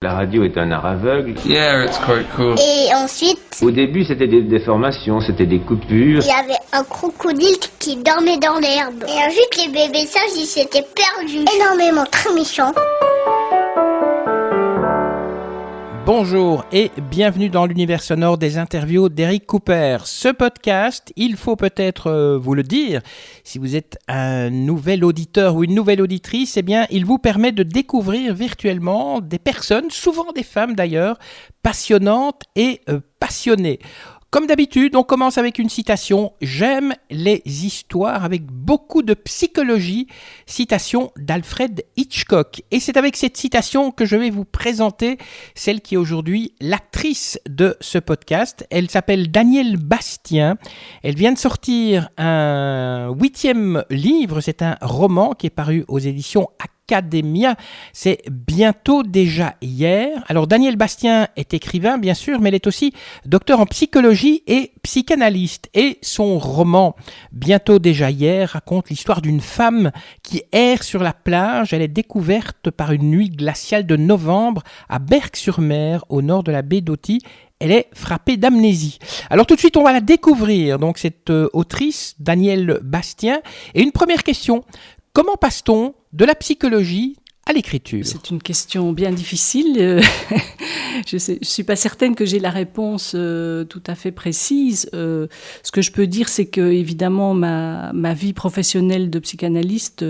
La radio est un art aveugle. Yeah, it's quite cool. Et ensuite, Au début, c'était des déformations, c'était des coupures. il y avait un crocodile qui dormait dans l'herbe. Et ensuite, les bébés sages, ils s'étaient perdus. Énormément, très méchants. Bonjour et bienvenue dans l'univers sonore des interviews d'Eric Cooper. Ce podcast, il faut peut-être vous le dire, si vous êtes un nouvel auditeur ou une nouvelle auditrice, eh bien, il vous permet de découvrir virtuellement des personnes, souvent des femmes d'ailleurs, passionnantes et passionnées. Comme d'habitude, on commence avec une citation « J'aime les histoires avec beaucoup de psychologie », citation d'Alfred Hitchcock. Et c'est avec cette citation que je vais vous présenter celle qui est aujourd'hui l'actrice de ce podcast. Elle s'appelle Danielle Bastien. Elle vient de sortir un 8e livre, c'est un roman qui est paru aux éditions Academia, c'est bientôt déjà hier. Alors Danielle Bastien est écrivain bien sûr, mais elle est aussi docteur en psychologie et psychanalyste. Et son roman Bientôt déjà hier raconte l'histoire d'une femme qui erre sur la plage. Elle est découverte par une nuit glaciale de novembre à Berck-sur-Mer, au nord de la baie d'Authie. Elle est frappée d'amnésie. Alors tout de suite, on va la découvrir, donc cette autrice, Danielle Bastien. Et une première question, comment passe-t-on de la psychologie à l'écriture ? C'est une question bien difficile. Je ne suis pas certaine que j'ai la réponse tout à fait précise. Ce que je peux dire, c'est que évidemment ma vie professionnelle de psychanalyste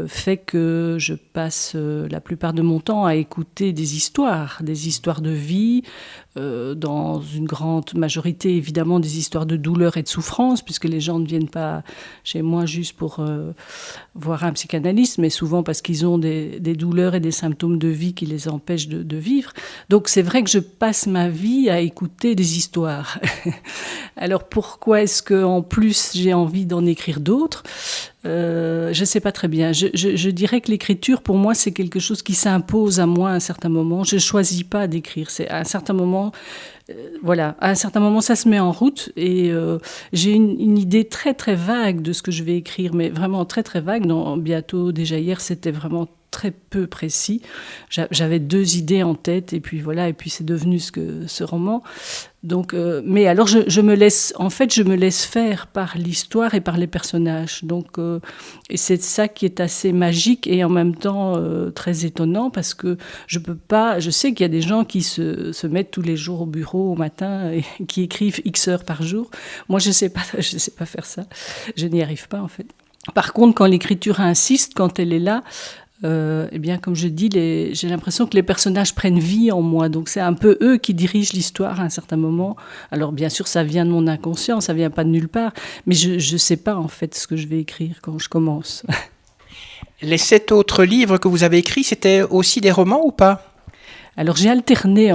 fait que je passe la plupart de mon temps à écouter des histoires de vie, dans une grande majorité évidemment des histoires de douleur et de souffrance, puisque les gens ne viennent pas chez moi juste pour voir un psychanalyste, mais souvent parce qu'ils ont des douleurs et des symptômes de vie qui les empêchent de vivre. Donc c'est vrai que je passe ma vie à écouter des histoires. Alors pourquoi est-ce qu'en plus j'ai envie d'en écrire d'autres ? Je ne sais pas très bien. Je dirais que l'écriture, pour moi, c'est quelque chose qui s'impose à moi à un certain moment. Je ne choisis pas d'écrire. C'est à un certain moment, à un certain moment, ça se met en route et j'ai une idée très, très vague de ce que je vais écrire, mais vraiment très, très vague. Bientôt, déjà hier, c'était vraiment très peu précis. J'avais 2 idées en tête et puis c'est devenu ce roman. Donc, mais alors je me laisse faire par l'histoire et par les personnages. Donc, et c'est ça qui est assez magique et en même temps très étonnant parce que je sais qu'il y a des gens qui se mettent tous les jours au bureau au matin et qui écrivent X heures par jour. Moi, je sais pas faire ça. Je n'y arrive pas en fait. Par contre, quand l'écriture insiste, quand elle est là, eh bien, comme je dis, j'ai l'impression que les personnages prennent vie en moi. Donc, c'est un peu eux qui dirigent l'histoire à un certain moment. Alors, bien sûr, ça vient de mon inconscient, ça vient pas de nulle part. Mais je ne sais pas, en fait, ce que je vais écrire quand je commence. Les 7 autres livres que vous avez écrits, c'était aussi des romans ou pas ? Alors, j'ai alterné.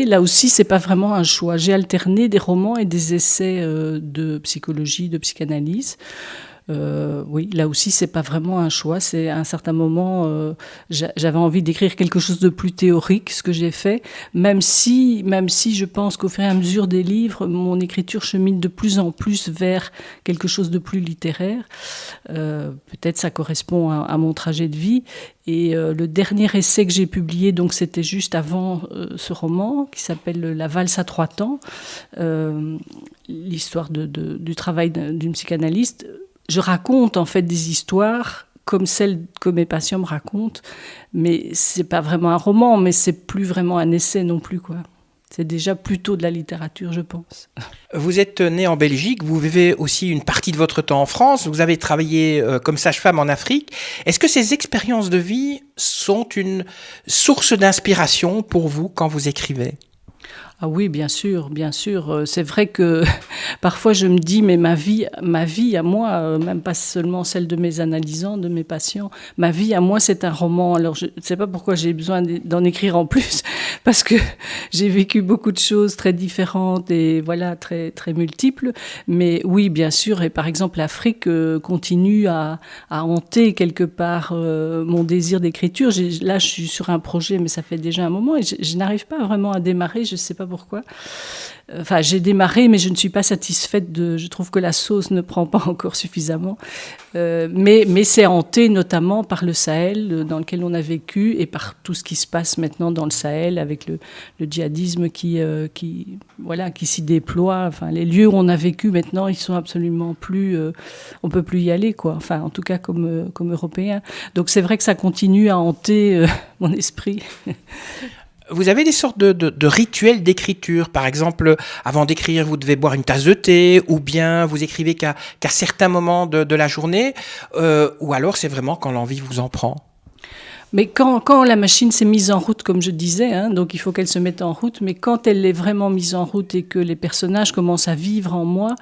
Là aussi, c'est pas vraiment un choix. J'ai alterné des romans et des essais de psychologie, de psychanalyse. Oui, là aussi, c'est pas vraiment un choix. C'est à un certain moment, j'avais envie d'écrire quelque chose de plus théorique, ce que j'ai fait, même si je pense qu'au fur et à mesure des livres, mon écriture chemine de plus en plus vers quelque chose de plus littéraire. Peut-être ça correspond à mon trajet de vie. Et le dernier essai que j'ai publié, donc c'était juste avant ce roman, qui s'appelle La valse à 3 temps, l'histoire du travail d'une psychanalyste. Je raconte en fait des histoires comme celles que mes patients me racontent, mais c'est pas vraiment un roman, mais c'est plus vraiment un essai non plus, quoi. C'est déjà plutôt de la littérature, je pense. Vous êtes né en Belgique, vous vivez aussi une partie de votre temps en France, vous avez travaillé comme sage-femme en Afrique. Est-ce que ces expériences de vie sont une source d'inspiration pour vous quand vous écrivez ? Ah oui, bien sûr. C'est vrai que parfois je me dis, mais ma vie à moi, même pas seulement celle de mes analysants, de mes patients, ma vie à moi, c'est un roman. Alors je ne sais pas pourquoi j'ai besoin d'en écrire en plus, parce que j'ai vécu beaucoup de choses très différentes et voilà, très, très multiples. Mais oui, bien sûr, et par exemple, l'Afrique continue à hanter quelque part mon désir d'écriture. Là, je suis sur un projet, mais ça fait déjà un moment et je n'arrive pas vraiment à démarrer, je ne sais pas pourquoi. Enfin, j'ai démarré, mais je ne suis pas satisfaite je trouve que la sauce ne prend pas encore suffisamment. Mais c'est hanté notamment par le Sahel, dans lequel on a vécu, et par tout ce qui se passe maintenant dans le Sahel, avec le djihadisme qui s'y déploie. Enfin, les lieux où on a vécu maintenant, ils sont absolument plus... on peut plus y aller, quoi. Enfin, en tout cas, comme Européens. Donc, c'est vrai que ça continue à hanter mon esprit. Vous avez des sortes de rituels d'écriture. Par exemple, avant d'écrire, vous devez boire une tasse de thé, ou bien vous écrivez qu'à certains moments de la journée, ou alors c'est vraiment quand l'envie vous en prend. Mais quand la machine s'est mise en route, comme je disais, hein, donc il faut qu'elle se mette en route, mais quand elle est vraiment mise en route et que les personnages commencent à vivre en moi,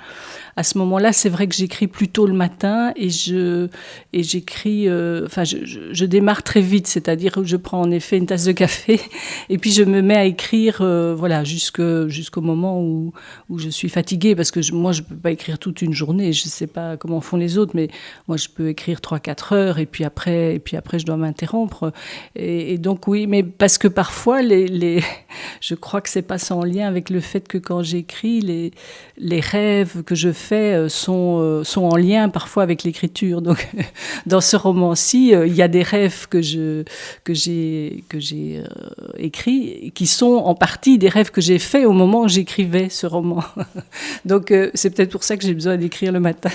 à ce moment-là, c'est vrai que j'écris plus tôt le matin et j'écris, je démarre très vite, c'est-à-dire que je prends en effet une tasse de café et puis je me mets à écrire, jusqu'au moment où je suis fatiguée, parce que moi je peux pas écrire toute une journée, je sais pas comment font les autres, mais moi je peux écrire 3-4 heures et puis après je dois m'interrompre. Et donc oui, mais parce que parfois je crois que c'est pas sans lien avec le fait que quand j'écris, les rêves que je fais sont en lien parfois avec l'écriture. Donc dans ce roman-ci, il y a des rêves que j'ai écrits qui sont en partie des rêves que j'ai faits au moment où j'écrivais ce roman. Donc c'est peut-être pour ça que j'ai besoin d'écrire le matin.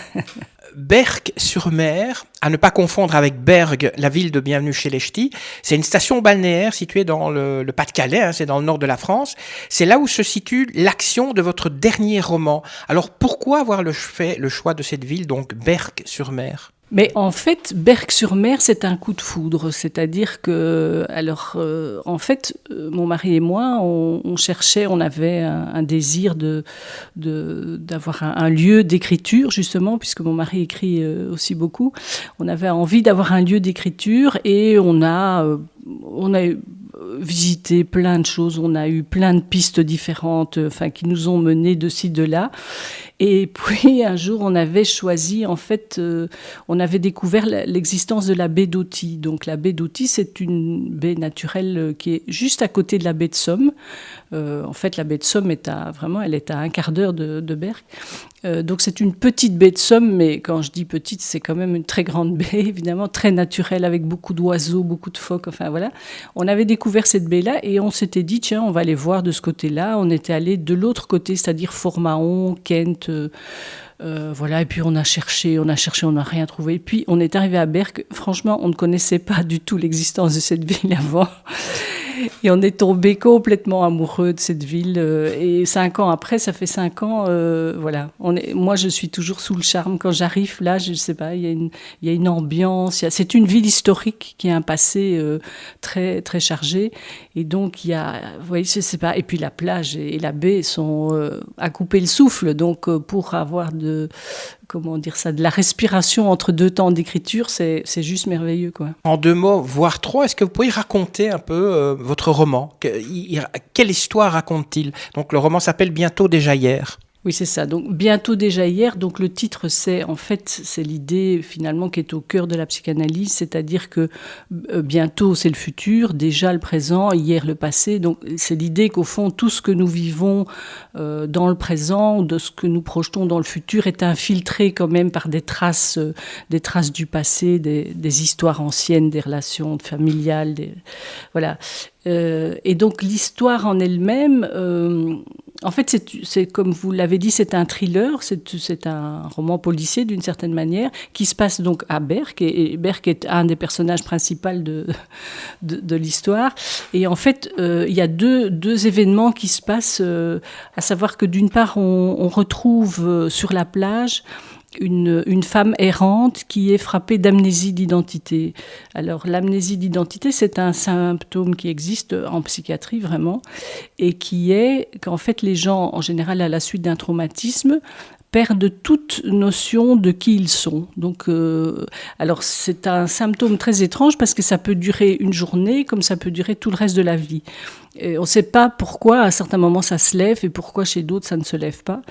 Berck-sur-Mer, à ne pas confondre avec Berg, la ville de Bienvenue chez les Ch'tis. C'est une station balnéaire située dans le Pas-de-Calais, hein, c'est dans le nord de la France. C'est là où se situe l'action de votre dernier roman. Alors pourquoi avoir fait le choix de cette ville, donc Berck-sur-Mer ? Mais en fait, Berck-sur-Mer, c'est un coup de foudre. C'est-à-dire que, mon mari et moi, on cherchait, on avait un désir d'avoir un lieu d'écriture, justement, puisque mon mari écrit aussi beaucoup. On avait envie d'avoir un lieu d'écriture et on a visité plein de choses. On a eu plein de pistes différentes, qui nous ont menés de ci, de là. Et puis, un jour, on avait choisi, on avait découvert l'existence de la baie d'Authie. Donc, la baie d'Authie, c'est une baie naturelle qui est juste à côté de la baie de Somme. La baie de Somme elle est à un quart d'heure de Berck. Donc, c'est une petite baie de Somme, mais quand je dis petite, c'est quand même une très grande baie, évidemment, très naturelle, avec beaucoup d'oiseaux, beaucoup de phoques, voilà. On avait découvert cette baie-là et on s'était dit, tiens, on va aller voir de ce côté-là. On était allé de l'autre côté, c'est-à-dire Fort-Mahon, Kent, et puis on a cherché, on n'a rien trouvé. Et puis on est arrivé à Berck. Franchement, on ne connaissait pas du tout l'existence de cette ville avant. Et on est tombé complètement amoureux de cette ville. Et 5 ans après, ça fait 5 ans, moi, je suis toujours sous le charme. Quand j'arrive là, je ne sais pas, il y a une ambiance. C'est une ville historique qui a un passé très, très chargé. Et donc, je sais pas. Et puis la plage et la baie sont à couper le souffle. Donc, pour avoir de la respiration entre 2 temps d'écriture, c'est juste merveilleux, quoi. En 2 mots, voire 3, est-ce que vous pourriez raconter un peu votre roman ? Quelle histoire raconte-t-il ? Donc le roman s'appelle Bientôt déjà hier. Oui, c'est ça. Donc, bientôt déjà hier. Donc, le titre, c'est l'idée finalement qui est au cœur de la psychanalyse, c'est-à-dire que bientôt, c'est le futur, déjà le présent, hier le passé. Donc, c'est l'idée qu'au fond, tout ce que nous vivons dans le présent, ou de ce que nous projetons dans le futur, est infiltré quand même par des traces du passé, des histoires anciennes, des relations familiales, voilà. Et donc, l'histoire en elle-même. C'est comme vous l'avez dit, c'est un thriller, c'est un roman policier d'une certaine manière, qui se passe donc à Berck, et Berck est un des personnages principaux de l'histoire. Et en fait, il y a deux événements qui se passent, à savoir que d'une part, on retrouve sur la plage une femme errante qui est frappée d'amnésie d'identité. Alors, l'amnésie d'identité, c'est un symptôme qui existe en psychiatrie, vraiment, et qui est qu'en fait, les gens, en général, à la suite d'un traumatisme, perdent toute notion de qui ils sont. Donc, alors, c'est un symptôme très étrange parce que ça peut durer une journée comme ça peut durer tout le reste de la vie. Et on ne sait pas pourquoi, à certains moments, ça se lève et pourquoi chez d'autres, ça ne se lève pas.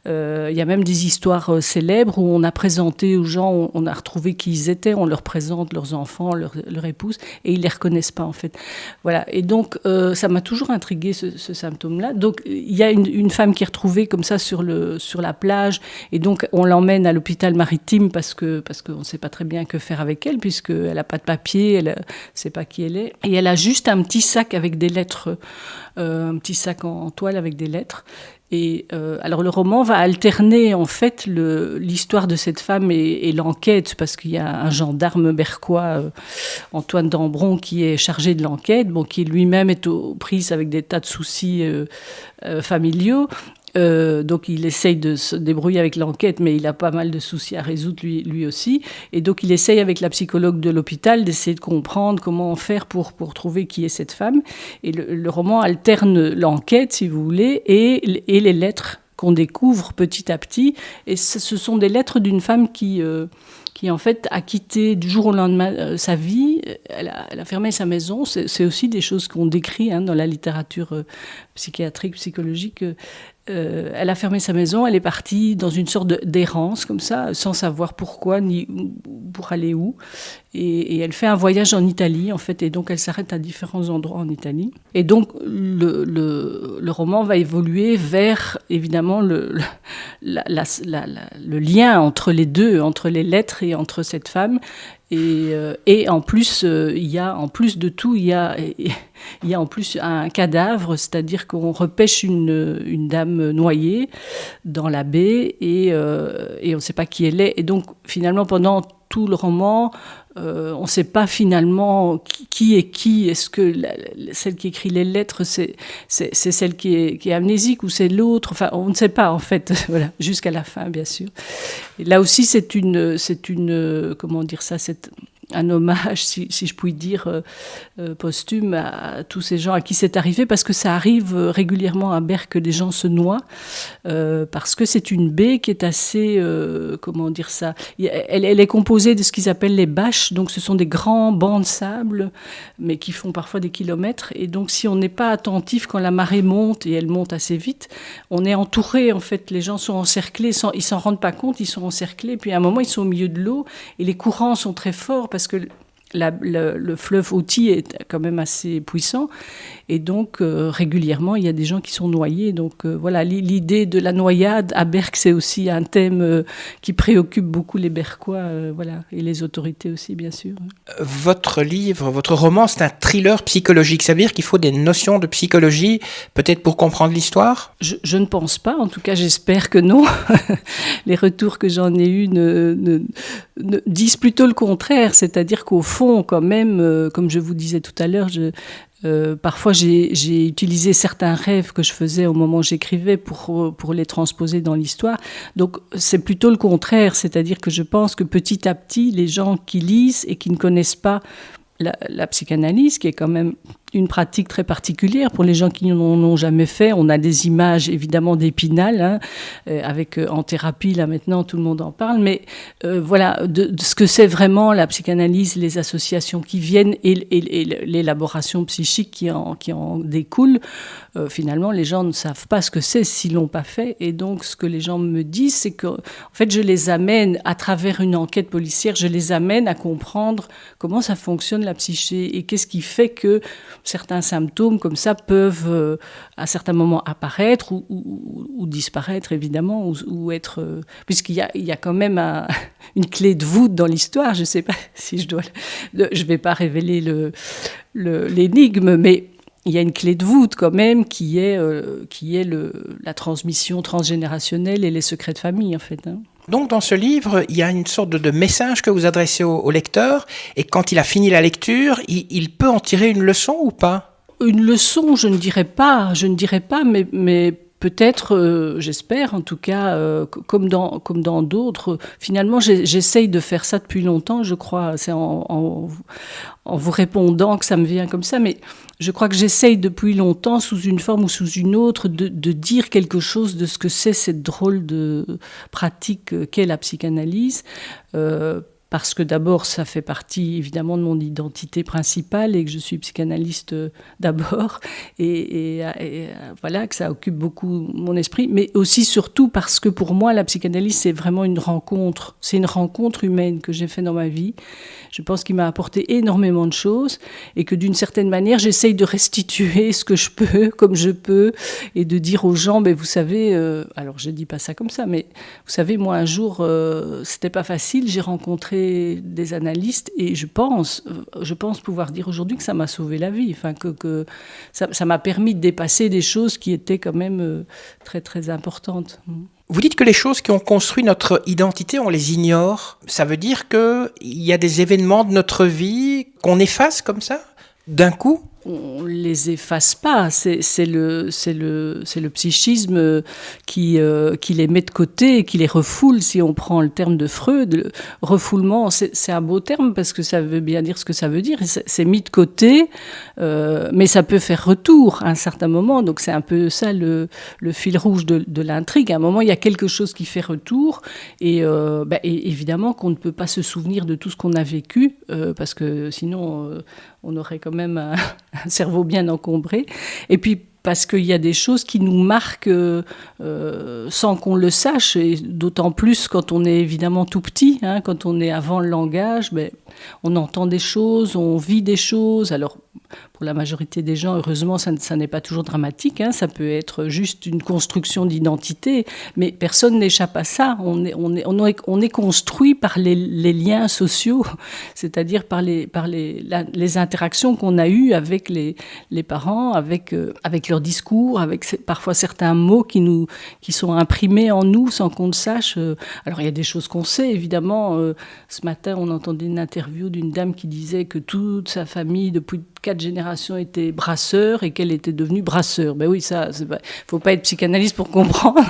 Il y a même des histoires célèbres où on a présenté aux gens, on a retrouvé qui ils étaient, on leur présente leurs enfants, leur épouse, et ils ne les reconnaissent pas, en fait. Voilà. Et donc, ça m'a toujours intrigué, ce symptôme-là. Donc, il y a une femme qui est retrouvée comme ça sur la plage, et donc, on l'emmène à l'hôpital maritime parce qu'on ne sait pas très bien que faire avec elle, puisqu'elle n'a pas de papier, elle ne sait pas qui elle est. Et elle a juste un petit sac avec des lettres, un petit sac en toile avec des lettres. Et alors le roman va alterner en fait l'histoire de cette femme et l'enquête, parce qu'il y a un gendarme berquois, Antoine Dambron, qui est chargé de l'enquête, qui lui-même est aux prises avec des tas de soucis familiaux. Donc il essaye de se débrouiller avec l'enquête, mais il a pas mal de soucis à résoudre lui aussi. Et donc il essaye avec la psychologue de l'hôpital d'essayer de comprendre comment faire pour trouver qui est cette femme. Et le roman alterne l'enquête, si vous voulez, et les lettres qu'on découvre petit à petit. Et ce sont des lettres d'une femme qui en fait a quitté du jour au lendemain sa vie. Elle a fermé sa maison. C'est aussi des choses qu'on décrit dans la littérature psychiatrique, psychologique. Elle a fermé sa maison, elle est partie dans une sorte d'errance comme ça, sans savoir pourquoi ni pour aller où. Et elle fait un voyage en Italie, en fait, et donc elle s'arrête à différents endroits en Italie. Et donc le roman va évoluer vers, évidemment, le lien entre les deux, entre les lettres et entre cette femme. Et en plus, il y a en plus un cadavre, c'est-à-dire qu'on repêche une dame noyée dans la baie et on ne sait pas qui elle est. Et donc, finalement, pendant tout le roman, on ne sait pas finalement qui est qui. Est-ce que celle qui écrit les lettres, c'est celle qui est amnésique ou c'est l'autre? Enfin, on ne sait pas, en fait, voilà, jusqu'à la fin, bien sûr. Et là aussi, c'est une comment dire ça, c'est un hommage, si je puis dire, posthume à tous ces gens à qui c'est arrivé, parce que ça arrive régulièrement à Berck que des gens se noient, parce que c'est une baie qui est assez, comment dire ça, elle est composée de ce qu'ils appellent les bâches, donc ce sont des grands bancs de sable, mais qui font parfois des kilomètres, et donc si on n'est pas attentif quand la marée monte, et elle monte assez vite, on est entouré, en fait, les gens sont encerclés, ils s'en rendent pas compte, ils sont encerclés, puis à un moment ils sont au milieu de l'eau, et les courants sont très forts, parce que le fleuve Authie est quand même assez puissant, et donc régulièrement il y a des gens qui sont noyés. Donc voilà, l'idée de la noyade à Berck, c'est aussi un thème qui préoccupe beaucoup les Berquois, voilà, et les autorités aussi, bien sûr. Votre livre, votre roman, c'est un thriller psychologique. Ça veut dire qu'il faut des notions de psychologie, peut-être pour comprendre l'histoire? Je ne pense pas, en tout cas j'espère que non. Les retours que j'en ai eus ne disent plutôt le contraire, c'est-à-dire qu'au fond, quand même, comme je vous disais tout à l'heure, parfois j'ai utilisé certains rêves que je faisais au moment où j'écrivais pour les transposer dans l'histoire. Donc c'est plutôt le contraire, c'est-à-dire que je pense que petit à petit, les gens qui lisent et qui ne connaissent pas la psychanalyse, qui est quand même une pratique très particulière pour les gens qui n'en ont jamais fait. On a des images évidemment d'Épinal, avec en thérapie là maintenant tout le monde en parle, mais voilà de ce que c'est vraiment la psychanalyse, les associations qui viennent et l'élaboration psychique qui en découle. Finalement, les gens ne savent pas ce que c'est s'ils l'ont pas fait, et donc ce que les gens me disent, c'est que en fait je les amène à travers une enquête policière, je les amène à comprendre comment ça fonctionne la psyché et qu'est-ce qui fait que certains symptômes comme ça peuvent à certains moments apparaître ou disparaître, évidemment, ou être... puisqu'il y a quand même une clé de voûte dans l'histoire. Je ne sais pas si je ne vais pas révéler l'énigme, mais il y a une clé de voûte quand même qui est la transmission transgénérationnelle et les secrets de famille, en fait, Donc, dans ce livre, il y a une sorte de message que vous adressez au lecteur, et quand il a fini la lecture, il peut en tirer une leçon ou pas? Une leçon, je ne dirais pas, mais peut-être, j'espère en tout cas, comme dans d'autres, finalement j'essaye de faire ça depuis longtemps, je crois, c'est en vous répondant que ça me vient comme ça, mais je crois que j'essaye depuis longtemps, sous une forme ou sous une autre, de dire quelque chose de ce que c'est cette drôle de pratique qu'est la psychanalyse, parce que d'abord, ça fait partie évidemment de mon identité principale et que je suis psychanalyste d'abord, et voilà, que ça occupe beaucoup mon esprit, mais aussi surtout parce que pour moi, la psychanalyse, c'est vraiment une rencontre humaine que j'ai faite dans ma vie. Je pense qu'il m'a apporté énormément de choses et que d'une certaine manière, j'essaye de restituer ce que je peux, comme je peux, et de dire aux gens, vous savez, alors je ne dis pas ça comme ça, mais vous savez, moi un jour, c'était pas facile, j'ai rencontré des analystes et je pense pouvoir dire aujourd'hui que ça m'a sauvé la vie, enfin que ça m'a permis de dépasser des choses qui étaient quand même très très importantes. Vous dites que les choses qui ont construit notre identité, on les ignore. Ça veut dire qu'il y a des événements de notre vie qu'on efface comme ça, d'un coup ? On les efface pas, c'est le psychisme qui les met de côté et qui les refoule. Si on prend le terme de Freud, le refoulement, c'est un beau terme parce que ça veut bien dire ce que ça veut dire. C'est mis de côté, mais ça peut faire retour à un certain moment. Donc c'est un peu ça le fil rouge de l'intrigue. À un moment, il y a quelque chose qui fait retour et évidemment qu'on ne peut pas se souvenir de tout ce qu'on a vécu parce que sinon on aurait quand même un cerveau bien encombré. Et puis, parce qu'il y a des choses qui nous marquent sans qu'on le sache, et d'autant plus quand on est évidemment tout petit, quand on est avant le langage, on entend des choses, on vit des choses. Alors, pour la majorité des gens, heureusement, ça n'est pas toujours dramatique, ça peut être juste une construction d'identité, mais personne n'échappe à ça. On est construit par les liens sociaux, c'est-à-dire par les interactions qu'on a eues avec les parents, avec leur discours, avec parfois certains mots qui sont imprimés en nous sans qu'on le sache. Alors il y a des choses qu'on sait, évidemment. Ce matin, on entendait une interview d'une dame qui disait que toute sa famille, depuis 4 générations, était brasseur et qu'elle était devenue brasseur. Oui, ça, faut pas être psychanalyste pour comprendre.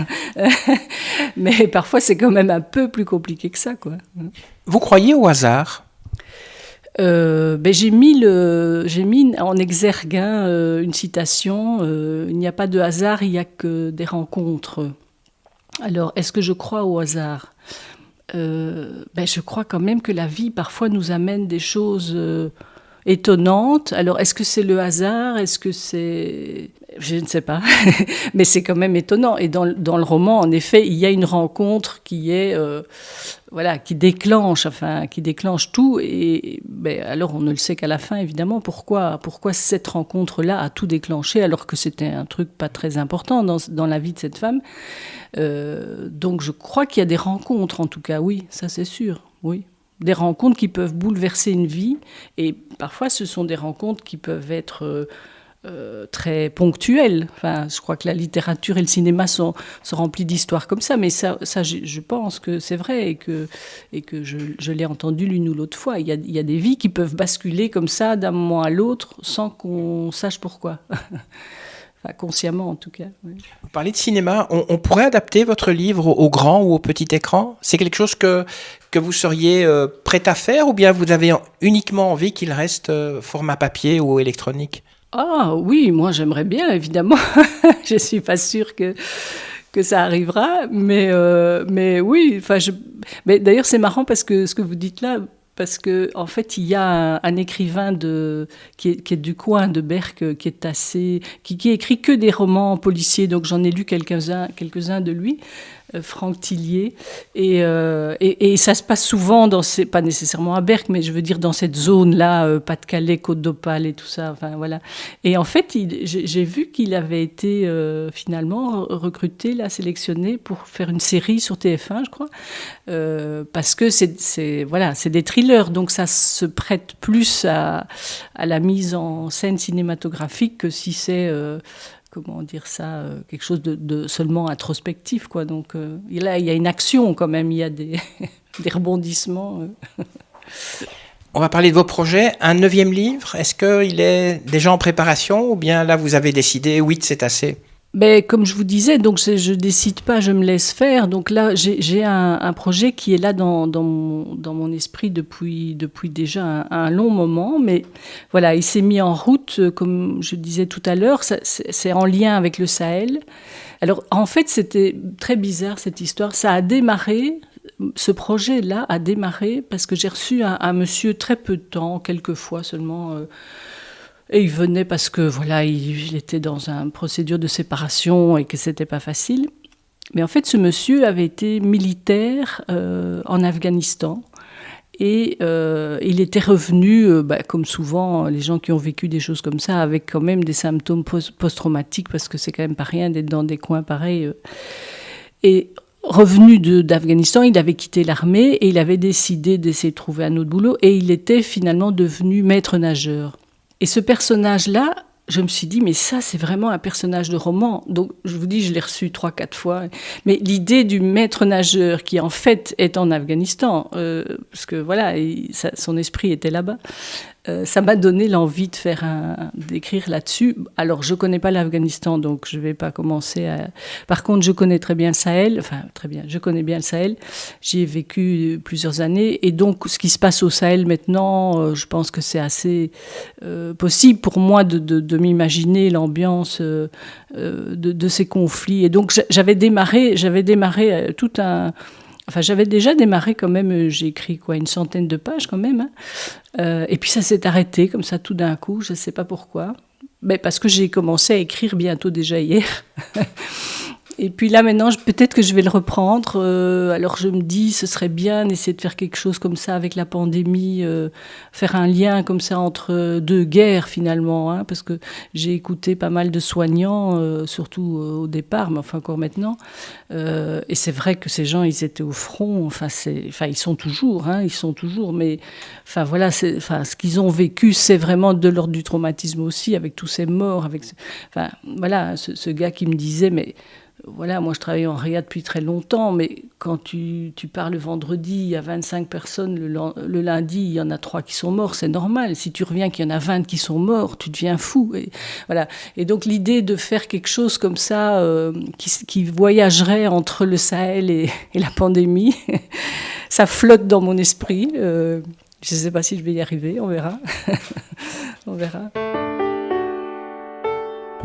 Mais parfois, c'est quand même un peu plus compliqué que ça, quoi. Vous croyez au hasard ? J'ai mis en exergue une citation. Il n'y a pas de hasard, il n'y a que des rencontres. Alors, est-ce que je crois au hasard ? Je crois quand même que la vie parfois nous amène des choses étonnantes. Alors, est-ce que c'est le hasard ? Est-ce que c'est... Je ne sais pas, mais c'est quand même étonnant. Et dans le roman, en effet, il y a une rencontre qui est... qui déclenche tout. Et alors, on ne le sait qu'à la fin, évidemment. Pourquoi cette rencontre-là a tout déclenché, alors que c'était un truc pas très important dans la vie de cette femme. Donc, je crois qu'il y a des rencontres, en tout cas, oui, ça c'est sûr, oui. Des rencontres qui peuvent bouleverser une vie. Et parfois, ce sont des rencontres qui peuvent être... très ponctuelles. Enfin, je crois que la littérature et le cinéma sont remplis d'histoires comme ça, mais ça je pense que c'est vrai et que je l'ai entendu l'une ou l'autre fois. Il y a des vies qui peuvent basculer comme ça d'un moment à l'autre sans qu'on sache pourquoi. Enfin, consciemment en tout cas. Oui. Vous parlez de cinéma, on pourrait adapter votre livre au grand ou au petit écran ? C'est quelque chose que vous seriez prête à faire ou bien vous avez uniquement envie qu'il reste format papier ou électronique ? Ah oui, moi j'aimerais bien, évidemment. Je ne suis pas sûre que ça arrivera, mais oui. Mais d'ailleurs, c'est marrant parce que ce que vous dites là, parce que en fait, il y a un écrivain qui est du coin de Berck, qui écrit que des romans policiers. Donc j'en ai lu quelques-uns de lui. Franck Tillier, et ça se passe souvent pas nécessairement à Berck, mais je veux dire dans cette zone-là, Pas-de-Calais, Côte d'Opale et tout ça, enfin voilà. Et en fait, j'ai vu qu'il avait été finalement recruté, là, sélectionné pour faire une série sur TF1, je crois, parce que c'est des thrillers, donc ça se prête plus à la mise en scène cinématographique que si c'est... comment dire ça, quelque chose de seulement introspectif, quoi. Donc là, il y a une action quand même, il y a des rebondissements. On va parler de vos projets. Un 9e livre, est-ce qu'il est déjà en préparation ou bien là, vous avez décidé, 8, c'est assez ? Comme je vous disais, donc je décide pas, je me laisse faire. Donc là, j'ai un projet qui est là dans mon esprit depuis déjà un long moment. Mais voilà, il s'est mis en route, comme je disais tout à l'heure. C'est en lien avec le Sahel. Alors en fait, c'était très bizarre cette histoire. Ça a démarré ce projet-là a démarré parce que j'ai reçu un monsieur très peu de temps, quelques fois seulement, et il venait parce que voilà, il était dans une procédure de séparation et que c'était pas facile. Mais en fait, ce monsieur avait été militaire en Afghanistan. Et il était revenu, comme souvent les gens qui ont vécu des choses comme ça, avec quand même des symptômes post-traumatiques, parce que c'est quand même pas rien d'être dans des coins pareils. Et revenu d'Afghanistan, il avait quitté l'armée et il avait décidé d'essayer de trouver un autre boulot. Et il était finalement devenu maître nageur. Et ce personnage-là, je me suis dit, mais ça, c'est vraiment un personnage de roman. Donc, je vous dis, je l'ai reçu 3-4 fois. Mais l'idée du maître nageur qui, en fait, est en Afghanistan, parce que, voilà, son esprit était là-bas, ça m'a donné l'envie d'écrire là-dessus. Alors, je ne connais pas l'Afghanistan, donc je ne vais pas commencer à... Par contre, je connais très bien le Sahel. Enfin, très bien, je connais bien le Sahel. J'y ai vécu plusieurs années. Et donc, ce qui se passe au Sahel maintenant, je pense que c'est assez possible pour moi de m'imaginer l'ambiance de ces conflits. Et donc, j'avais démarré tout un... Enfin, j'avais déjà démarré quand même, j'ai écrit une 100aine de pages quand même. Et puis ça s'est arrêté comme ça tout d'un coup, je ne sais pas pourquoi. Mais parce que j'ai commencé à écrire bientôt déjà hier. Et puis là maintenant, peut-être que je vais le reprendre. Alors je me dis, ce serait bien d'essayer de faire quelque chose comme ça avec la pandémie, faire un lien comme ça entre deux guerres finalement, hein, parce que j'ai écouté pas mal de soignants, surtout au départ, mais enfin encore maintenant. Et c'est vrai que ces gens, ils étaient au front. Enfin ils sont toujours, mais enfin voilà, ce qu'ils ont vécu, c'est vraiment de l'ordre du traumatisme aussi, avec tous ces morts, enfin voilà, ce gars qui me disait, mais voilà, moi je travaille en réa depuis très longtemps, mais quand tu pars le vendredi, il y a 25 personnes, le lundi, il y en a 3 qui sont morts, c'est normal. Si tu reviens qu'il y en a 20 qui sont morts, tu deviens fou. Et, voilà. Et donc l'idée de faire quelque chose comme ça, qui voyagerait entre le Sahel et la pandémie, ça flotte dans mon esprit. Je ne sais pas si je vais y arriver, on verra. On verra.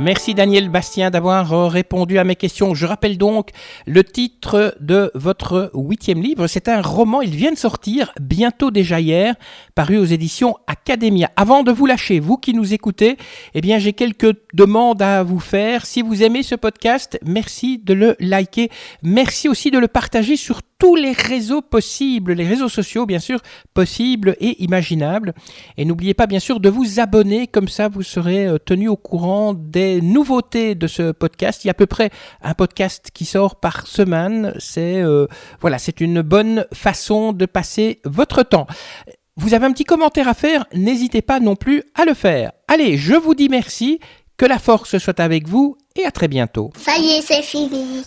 Merci Daniel Bastien d'avoir répondu à mes questions. Je rappelle donc le titre de votre 8e livre. C'est un roman, il vient de sortir, bientôt déjà hier, paru aux éditions Academia. Avant de vous lâcher, vous qui nous écoutez, eh bien j'ai quelques demandes à vous faire. Si vous aimez ce podcast, merci de le liker. Merci aussi de le partager sur tous les réseaux possibles, les réseaux sociaux bien sûr, possibles et imaginables. Et n'oubliez pas bien sûr de vous abonner, comme ça vous serez tenu au courant des nouveautés de ce podcast. Il y a à peu près un podcast qui sort par semaine. C'est une bonne façon de passer votre temps. Vous avez un petit commentaire à faire, n'hésitez pas non plus à le faire. Allez, je vous dis merci, que la force soit avec vous et à très bientôt. Ça y est, c'est fini.